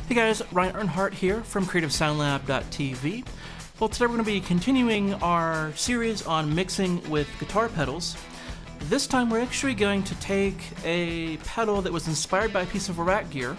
Hey guys, Ryan Earnhardt here from CreativeSoundLab.tv. Well, today we're going to be continuing our series on mixing with guitar pedals. This time we're actually going to take a pedal that was inspired by a piece of rack gear,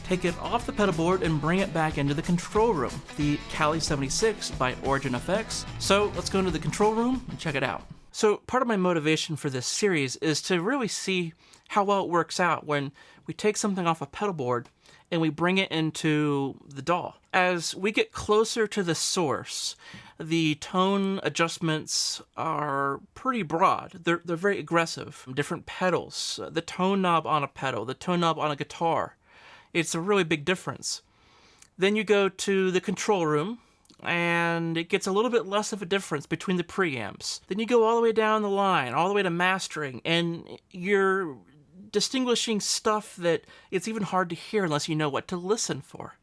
take it off the pedal board, and bring it back into the control room, the Cali 76 by Origin FX. So let's go into the control room and check it out. So part of my motivation for this series is to really see how well it works out when we take something off a pedal board and we bring it into the DAW. As we get closer to the source, the tone adjustments are pretty broad. They're very aggressive. Different pedals, the tone knob on a pedal, the tone knob on a guitar. It's a really big difference. Then you go to the control room, and it gets a little bit less of a difference between the preamps. Then you go all the way down the line, all the way to mastering, and you're distinguishing stuff that it's even hard to hear unless you know what to listen for.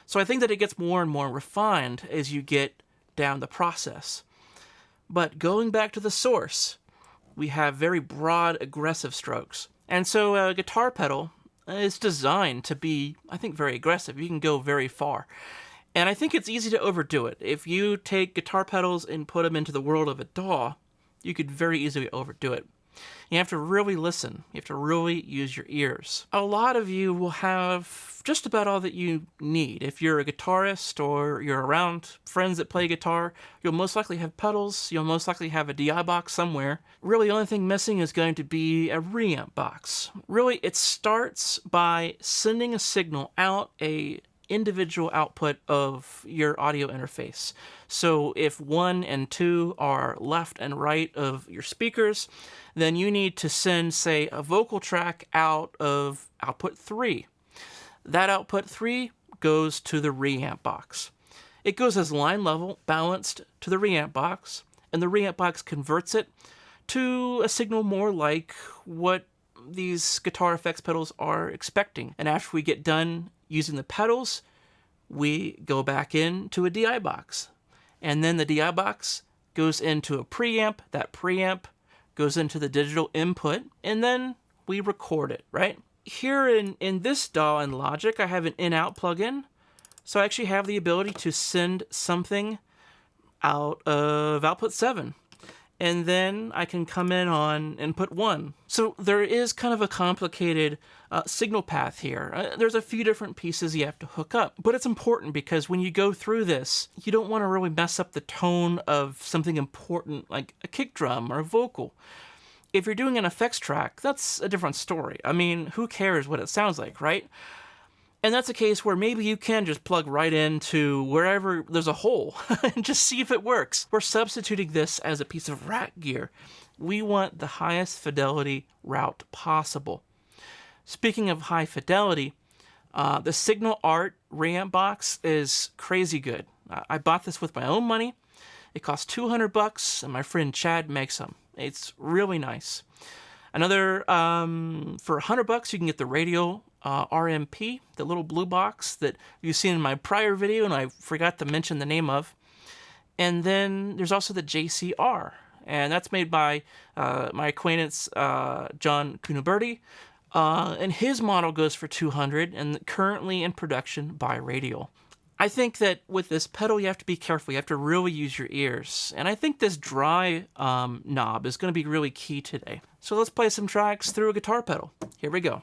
So I think that it gets more and more refined as you get down the process. But going back to the source, we have very broad, aggressive strokes. And so a guitar pedal is designed to be, I think, very aggressive. You can go very far. And I think it's easy to overdo it. If you take guitar pedals and put them into the world of a DAW, you could very easily overdo it. You have to really listen. You have to really use your ears. A lot of you will have just about all that you need. If you're a guitarist or you're around friends that play guitar, you'll most likely have pedals. You'll most likely have a DI box somewhere. Really, the only thing missing is going to be a reamp box. Really, it starts by sending a signal out a individual output of your audio interface. So if 1 and 2 are left and right of your speakers, then you need to send, say, a vocal track out of output 3. That output 3 goes to the reamp box. It goes as line level, balanced to the reamp box, and the reamp box converts it to a signal more like what these guitar effects pedals are expecting. And after we get done using the pedals, we go back into a DI box. And then the DI box goes into a preamp. That preamp goes into the digital input, and then we record it, right? Here in this DAW in Logic, I have an in-out plugin. So I actually have the ability to send something out of output 7. And then I can come in on input 1. So there is kind of a complicated signal path here. There's a few different pieces you have to hook up. But it's important because when you go through this, you don't want to really mess up the tone of something important like a kick drum or a vocal. If you're doing an effects track, that's a different story. I mean, who cares what it sounds like, right? And that's a case where maybe you can just plug right into wherever there's a hole and just see if it works. We're substituting this as a piece of rack gear. We want the highest fidelity route possible. Speaking of high fidelity, the Signal Art reamp box is crazy good. I bought this with my own money. It costs $200, and my friend Chad makes them. It's really nice. Another, for $100, you can get the Radial RMP, the little blue box that you've seen in my prior video and I forgot to mention the name of. And then there's also the JCR, and that's made by my acquaintance John Cunaberti, and his model goes for $200 and currently in production by Radial. I think that with this pedal you have to be careful. You have to really use your ears, and I think this dry knob is going to be really key today. So let's play some tracks through a guitar pedal. Here we go.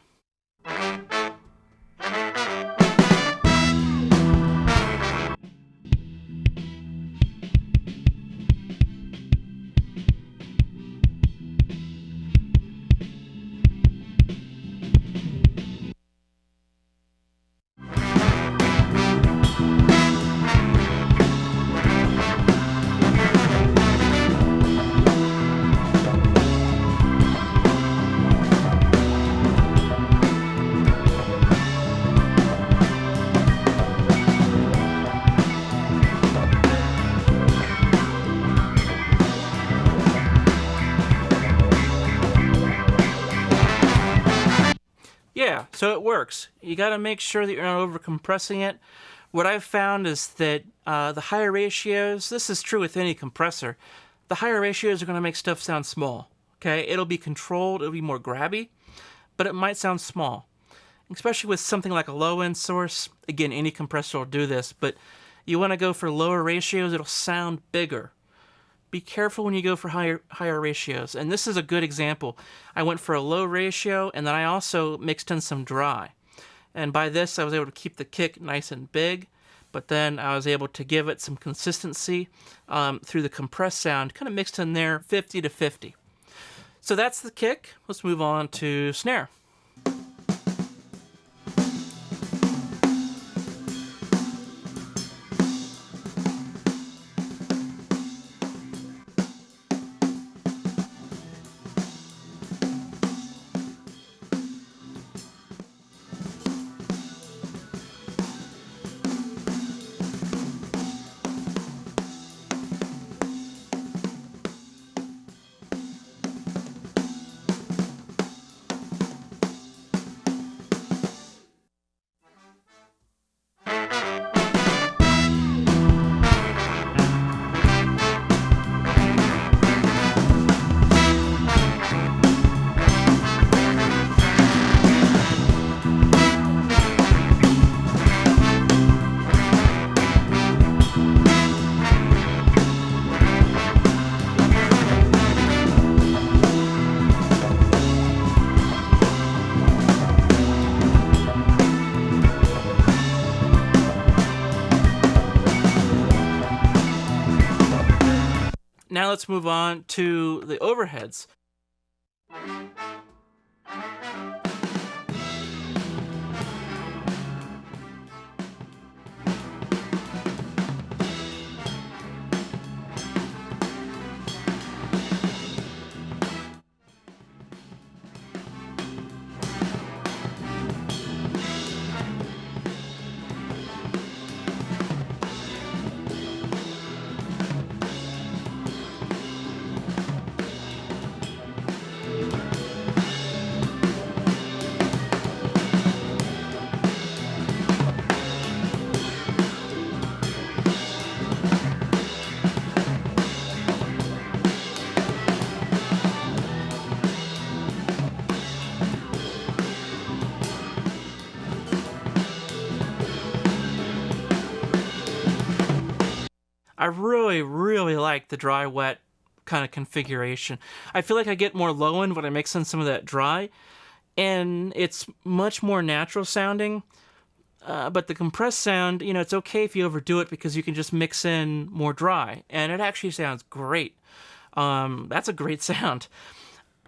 Yeah, so it works. You got to make sure that you're not over compressing it. What I've found is that the higher ratios, this is true with any compressor, the higher ratios are going to make stuff sound small. Okay, it'll be controlled, it'll be more grabby, but it might sound small. especially with something like a low-end source. Again, any compressor will do this, but you want to go for lower ratios, it'll sound bigger. Be careful when you go for higher ratios. And this is a good example. I went for a low ratio, and then I also mixed in some dry. And by this, I was able to keep the kick nice and big, but then I was able to give it some consistency through the compressed sound, kind of mixed in there 50 to 50. So that's the kick. Let's move on to snare. Now let's move on to the overheads. I really like the dry-wet kind of configuration. I feel like I get more low end when I mix in some of that dry, and it's much more natural sounding. But the compressed sound, you know, it's okay if you overdo it because you can just mix in more dry, and it actually sounds great. That's a great sound.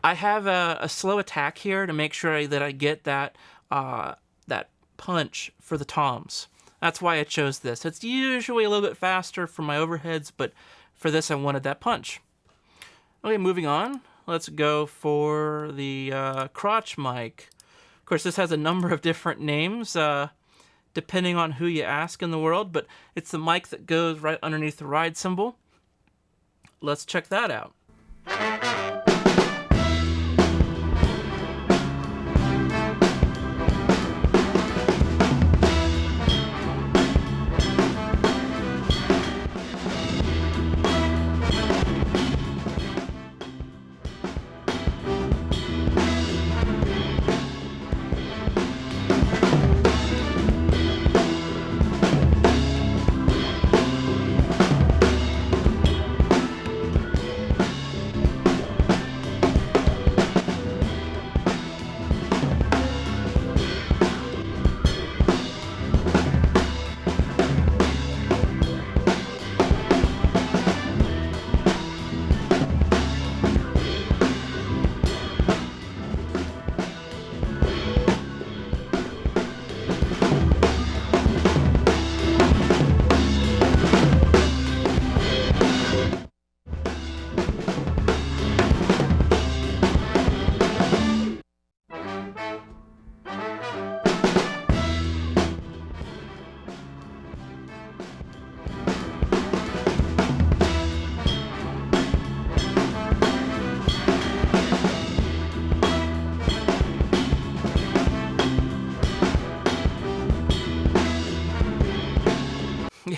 I have a slow attack here to make sure that I get that that punch for the toms. That's why I chose this. It's usually a little bit faster for my overheads, but for this I wanted that punch. Okay, moving on. Let's go for the crotch mic. Of course, this has a number of different names, depending on who you ask in the world, but it's the mic that goes right underneath the ride cymbal. Let's check that out.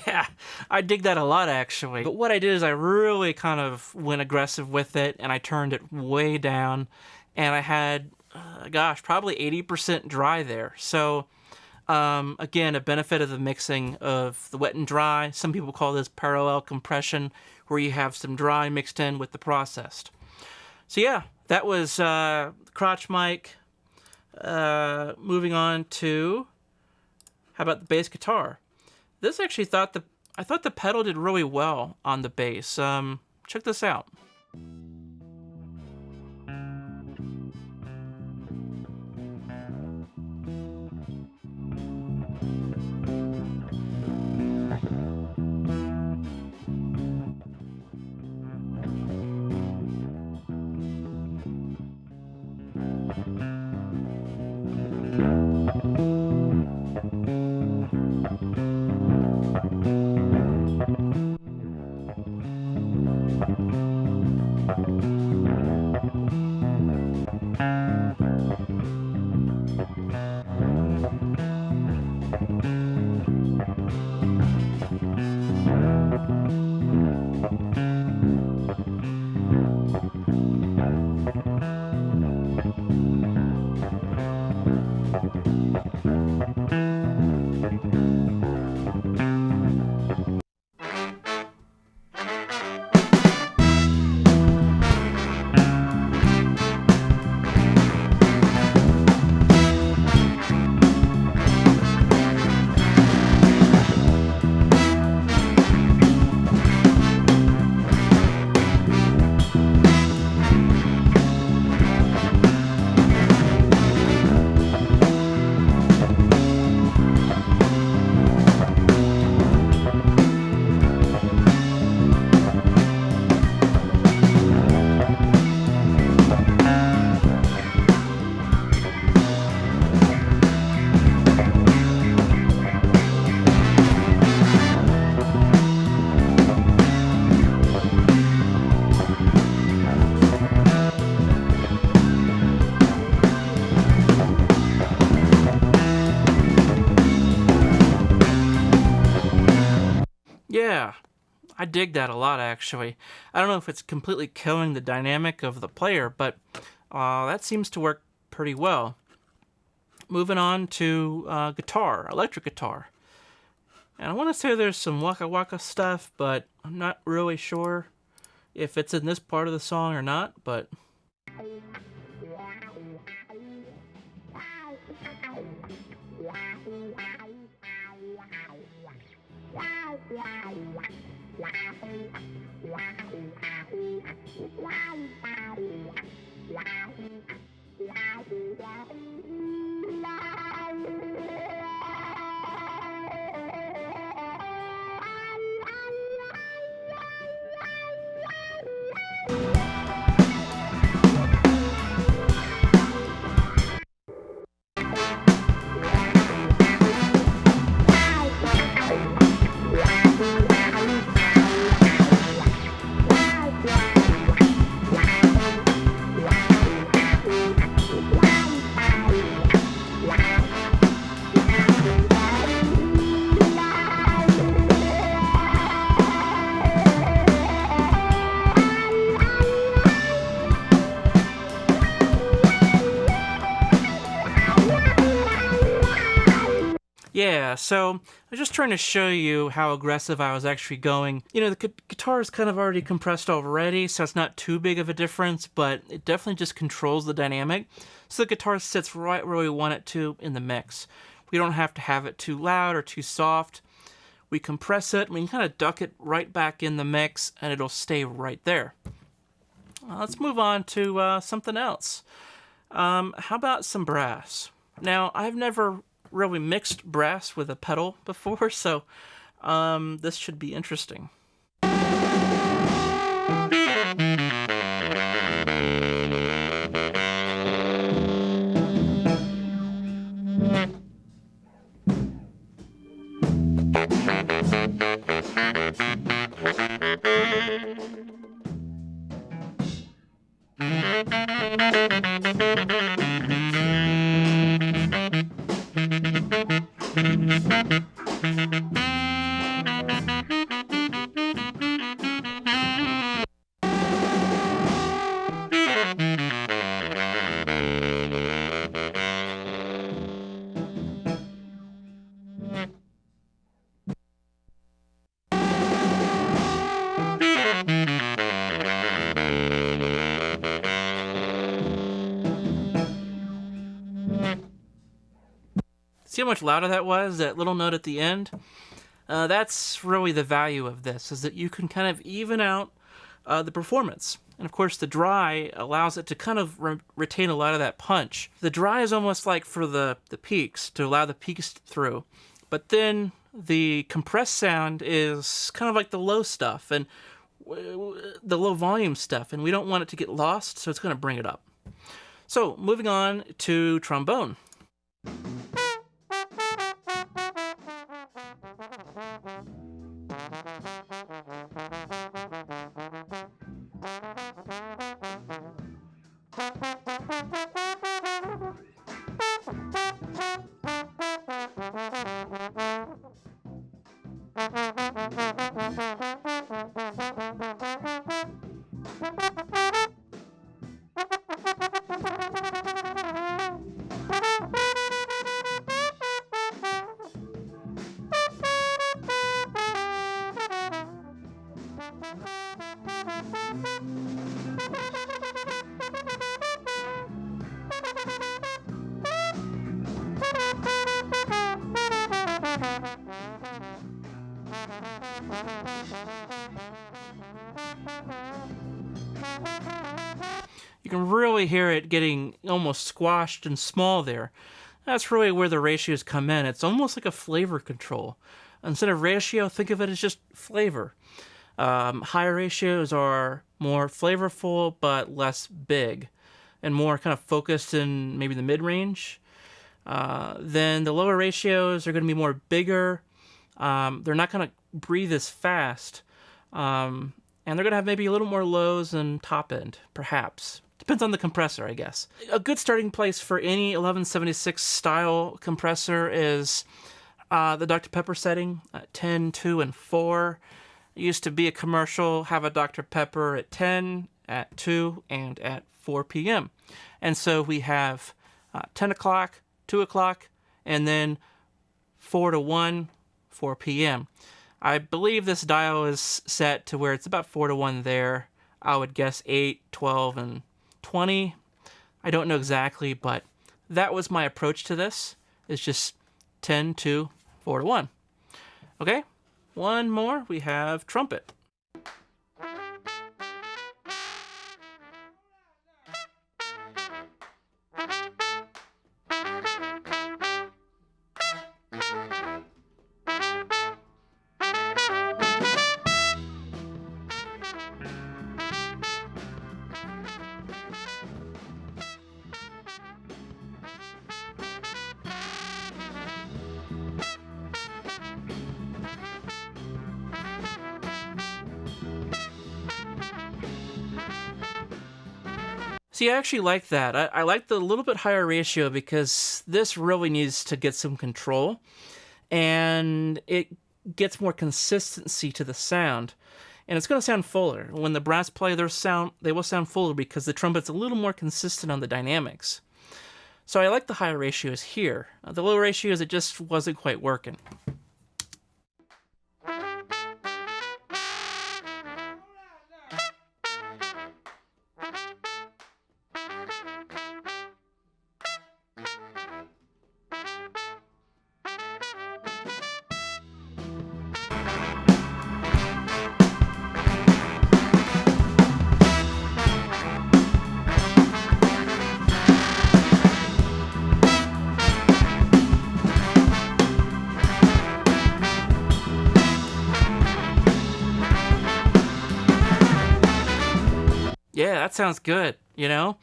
Yeah, I dig that a lot, actually. But what I did is I really kind of went aggressive with it, and I turned it way down, and I had gosh, probably 80% dry there. So again, a benefit of the mixing of the wet and dry. Some people call this parallel compression, where you have some dry mixed in with the processed. So yeah, that was crotch mic. Moving on to, how about the bass guitar? This actually I thought the pedal did really well on the bass. Check this out. Yeah, I dig that a lot, actually. I don't know if it's completely killing the dynamic of the player, but that seems to work pretty well. Moving on to guitar, electric guitar. And I want to say there's some Waka Waka stuff, but I'm not really sure if it's in this part of the song or not, but... Yeah, so I was just trying to show you how aggressive I was actually going. You know, the guitar is kind of already compressed already, so it's not too big of a difference, but it definitely just controls the dynamic. So the guitar sits right where we want it to in the mix. We don't have to have it too loud or too soft. We compress it, we can kind of duck it right back in the mix, and it'll stay right there. Let's move on to something else. How about some brass? Now, I've never really mixed brass with a pedal before, so this should be interesting. how much louder that was, that little note at the end? That's really the value of this, is that you can kind of even out the performance. And of course, the dry allows it to kind of retain a lot of that punch. The dry is almost like for the peaks, to allow the peaks through. But then the compressed sound is kind of like the low stuff, and the low volume stuff, and we don't want it to get lost, so it's going to bring it up. So, moving on to trombone. You can really hear it getting almost squashed and small there. That's really where the ratios come in. It's almost like a flavor control. Instead of ratio, think of it as just flavor. Higher ratios are more flavorful but less big and more kind of focused in maybe the mid-range. Then the lower ratios are going to be more bigger. They're not going to breathe as fast. And they're going to have maybe a little more lows and top end, perhaps. Depends on the compressor, I guess. A good starting place for any 1176 style compressor is the Dr. Pepper setting at 10, 2, and 4. It used to be a commercial, have a Dr. Pepper at 10, at 2, and at 4 p.m. And so we have 10 o'clock, 2 o'clock, and then 4 to 1, 4 p.m. I believe this dial is set to where it's about 4 to 1 there. I would guess 8, 12, and 20. I don't know exactly, but that was my approach to this. It's just 10, 2, 4 to 1. Okay, one more. We have trumpet. See, I actually like that. I like the little bit higher ratio because this really needs to get some control, and it gets more consistency to the sound, and it's going to sound fuller. When the brass play their sound, they will sound fuller because the trumpet's a little more consistent on the dynamics. So I like the higher ratios here. The low ratios, it just wasn't quite working. Yeah, that sounds good, you know?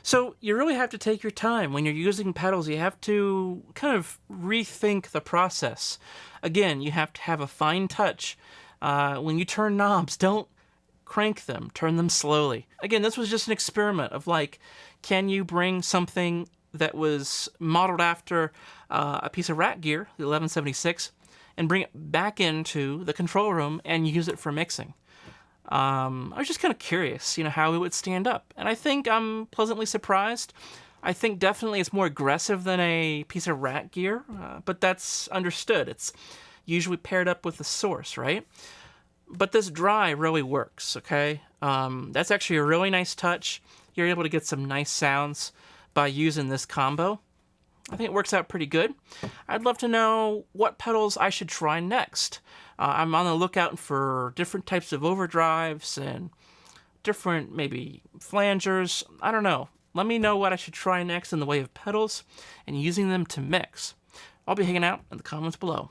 So you really have to take your time. When you're using pedals, you have to kind of rethink the process. Again, you have to have a fine touch. When you turn knobs, don't crank them. Turn them slowly. Again, this was just an experiment of like, can you bring something that was modeled after a piece of rat gear, the 1176, and bring it back into the control room and use it for mixing? I was just kind of curious, how it would stand up. And I think I'm pleasantly surprised. I think definitely it's more aggressive than a piece of rat gear, but that's understood. It's usually paired up with the source, right? But this dry really works, okay? That's actually a really nice touch. You're able to get some nice sounds by using this combo. I think it works out pretty good. I'd love to know what pedals I should try next. I'm on the lookout for different types of overdrives and different, maybe, flangers. I don't know. Let me know what I should try next in the way of pedals and using them to mix. I'll be hanging out in the comments below.